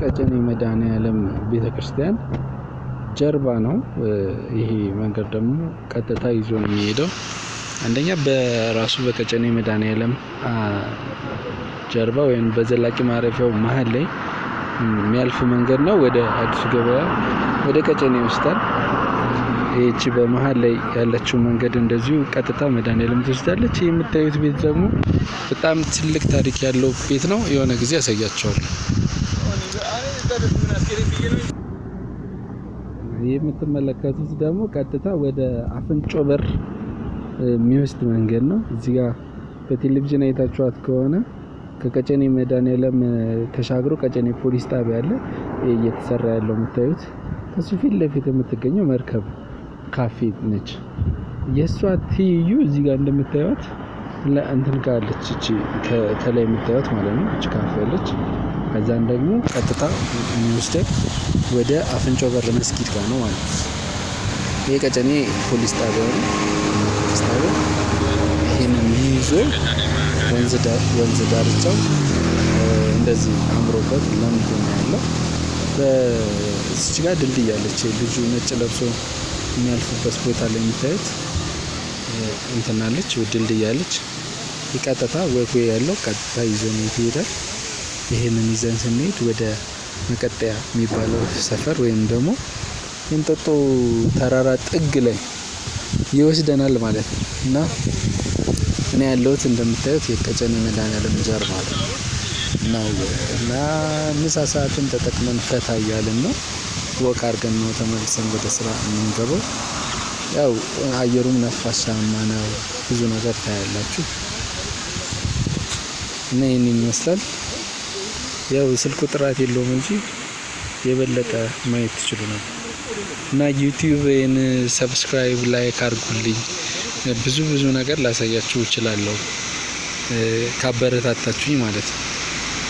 ቀጨኔ መድኃኔዓለም ቤተክርስቲያን ጀርባ ነው። ይሄ መንገድ ደግሞ ቀጥታ ይዞ ነው የሚሄደው። አንደኛ በራሱ በቀጨኔ መድኃኔዓለም ጀርባ ወይም በዘላቂ ማረፊያው መሃል ላይ የሚያልፍ መንገድ ነው። ወደ አዲስ ገበያ ወደ ቀጨኔ ይወስዳል። ይህቺ በመሃል ላይ ያለችው መንገድ እንደዚሁ ቀጥታ መድኃኔዓለም ትወስዳለች። የምታዩት ቤት ደግሞ በጣም ትልቅ ታሪክ ያለው ቤት ነው። የሆነ ጊዜ ያሳያቸዋለሁ። የምትመለከቱት ደግሞ ቀጥታ ወደ አፍንጮ በር የሚወስድ መንገድ ነው። እዚህ ጋር በቴሌቪዥን አይታችኋት ከሆነ ከቀጨኔ መድኃኔዓለም ተሻግሮ ቀጨኔ ፖሊስ ጣቢያ አለ። እየተሰራ ያለው የምታዩት ከሱ ፊት ለፊት የምትገኘው መርከብ ካፌ ነች። የሷ ትይዩ እዚህ ጋር እንደምታዩት እንትን ካለች እቺ ከላይ የምታዩት ማለት ነው። እቺ ካፌ አለች። ከዛን ደግሞ ቀጥታ የሚወስደን ወደ አፍንጮ በር መስጊድ ጋር ነው ማለት ነው። ይሄ ቀጨኔ ፖሊስ ጣቢያ ነው። ይሄንን ይዞ ወንዝ ዳርቻው እንደዚህ አምሮበት ለምቶ ነው ያለው። በዚች ጋር ድልድይ አለች። ልጁ ነጭ ለብሶ የሚያልፍበት ቦታ ላይ የምታዩት እንትናለች ድልድይ አለች። ቀጥታ ወይኮ ያለው ቀጥታ ይዞን ይሄዳል። ይሄንን ይዘን ስንሄድ ወደ መቀጠያ የሚባለው ሰፈር ወይም ደግሞ የእንጦጦ ተራራ ጥግ ላይ ይወስደናል ማለት ነው። እና እኔ ያለሁት እንደምታዩት የቀጨኔ መድኃኔዓለም ጀርባ ነው። እና ምሳ ሰዓትን ተጠቅመን ፈታ እያልን ነው። ወክ አድርገን ነው ተመልሰን ወደ ስራ የምንገባው። ያው አየሩም ነፋሻማ ነው። ብዙ ነገር ታያላችሁ። እና ይህንን ይመስላል። ያው ስልኩ ጥራት የለውም እንጂ የበለጠ ማየት ትችሉ ነበር። እና ዩቲዩብን ሰብስክራይብ ላይክ አድርጉልኝ። ብዙ ነገር ላሳያችሁ እችላለሁ ካበረታታችሁኝ ማለት ነው።